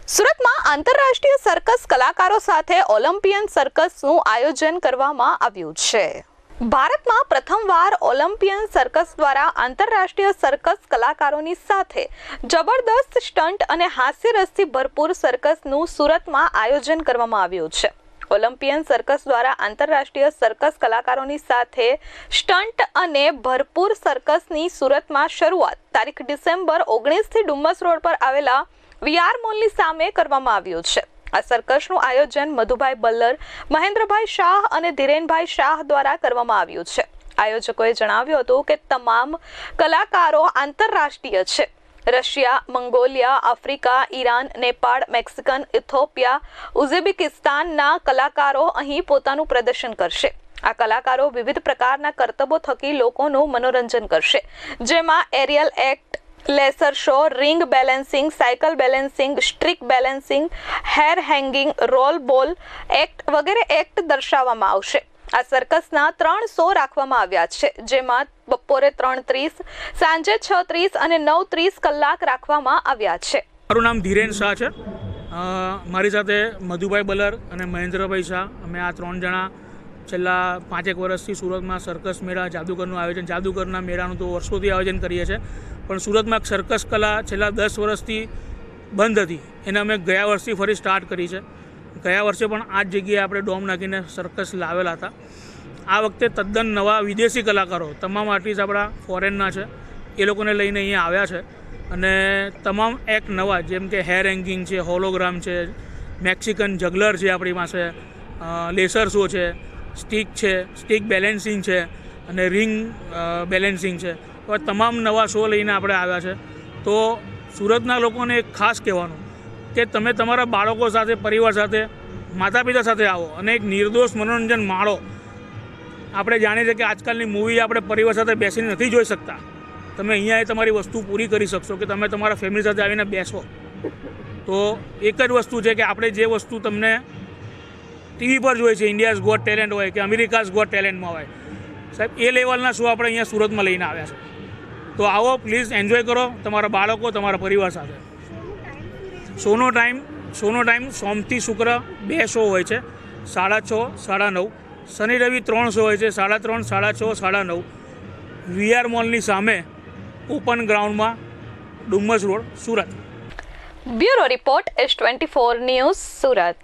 સુરતમાં આંતરરાષ્ટ્રીય સર્કસ કલાકારો સાથે ઓલિમ્પિયન સર્કસનું આયોજન કરવામાં આવ્યું છે। ભારતમાં પ્રથમવાર ઓલિમ્પિયન સર્કસ દ્વારા આંતરરાષ્ટ્રીય સર્કસ કલાકારોની સાથે જબરદસ્ત સ્ટન્ટ અને હાસ્યરસથી ભરપૂર સર્કસનું સુરતમાં આયોજન કરવામાં આવ્યું છે। ઓલિમ્પિયન સર્કસ દ્વારા આંતરરાષ્ટ્રીય સર્કસ કલાકારોની સાથે સ્ટન્ટ અને ભરપૂર સર્કસની સુરતમાં શરૂઆત તારીખ ડિસેમ્બર 19થી ડુમ્મસ રોડ પર આવેલા વીઆર મોલની સામે કરવામાં આવ્યું છે। આ સર્કસનું આયોજન મધુભાઈ બલ્લર, મહેન્દ્રભાઈ શાહ અને ધીરેનભાઈ શાહ દ્વારા કરવામાં આવ્યું છે। આયોજકોએ જણાવ્યું હતું કે તમામ કલાકારો આંતરરાષ્ટ્રીય છે। Russia, Mongolia, Africa, Iran, Nepal, Mexican, Ethiopia, ઉઝબેકિસ્તાનના કલાકારો અહીં પોતાનું પ્રદર્શન કરશે। આ કલાકારો વિવિધ પ્રકારના કરતબો થકી લોકોનું મનોરંજન કરશે, જેમાં aerial act, laser show, ring balancing, cycle balancing, stick balancing, hair hanging, roll ball act વગેરે એક્ટ દર્શાવવામાં આવશે। આ સર્કસના 3 શો રાખવામાં આવ્યા છે, જેમાં બપોરે 3:30, સાંજે 6:30 અને 9:30 કલાક રાખવામાં આવ્યા છે। મારું નામ ધીરેન શાહ છે। મારી સાથે મધુભાઈ બલર અને મહેન્દ્રભાઈ શાહ, અમે આ 3 જણા છેલ્લા 5 વર્ષથી સુરતમાં સર્કસ મેળા, જાદુગરનું આયોજન, જાદુગરના મેળાનું તો વર્ષોથી આયોજન કરીએ છીએ, પણ સુરતમાં સર્કસ કલા છેલ્લા 10 વર્ષથી બંધ હતી, એને અમે ગયા વર્ષથી ફરી સ્ટાર્ટ કરી છે। ગયા વર્ષે પણ આ જ જગ્યાએ આપણે ડોમ નાખીને સર્કસ લાવેલા હતા। આ વખતે તદ્દન નવા વિદેશી કલાકારો, તમામ આર્ટિસ્ટ આપણા ફોરેનના છે, એ લોકોને લઈને અહીંયા આવ્યા છે અને તમામ એક્ટ નવા, જેમ કે હેર હેંગિંગ છે, હોલોગ્રામ છે, મેક્સિકન જગલર છે આપણી પાસે, લેસર શો છે, સ્ટીક છે, સ્ટીક બેલેન્સિંગ છે અને રિંગ બેલેન્સિંગ છે। તો તમામ નવા શો લઈને આપણે આવ્યા છે। તો સુરતના લોકોને એક ખાસ કહેવાનું કે તમે તમારા બાળકો સાથે, પરિવાર સાથે, માતા પિતા સાથે આવો અને એક નિર્દોષ મનોરંજન માણો। આપણે જાણીએ છીએ કે આજકાલની મૂવી આપણે પરિવાર સાથે બેસીને નથી જોઈ શકતા, તમે અહીંયા તમારી વસ્તુ પૂરી કરી શકશો કે તમે તમારા ફેમિલી સાથે આવીને બેસો। તો એક જ વસ્તુ છે કે આપણે જે વસ્તુ તમને ટીવી પર જોઈએ છે, ઇન્ડિયાઝ ગોટ ટેલેન્ટ હોય કે અમેરિકાઝ ગોટ ટેલેન્ટમાં હોય, સાહેબ એ લેવલના શો આપણે અહીંયા સુરતમાં લઈને આવ્યા છે। તો આવો, પ્લીઝ એન્જોય કરો તમારા બાળકો, તમારા પરિવાર સાથે। શોનો ટાઈમ સોમથી શુક્ર 2 શો હોય છે, 6:30, 9:30, શનિ રવિ 3 શો હોય છે, 3:30, 6:30, 9:30, વીઆર મોલની સામે ઓપન ગ્રાઉન્ડમાં, Dumas road, Surat. Bureau report S24 news, Surat.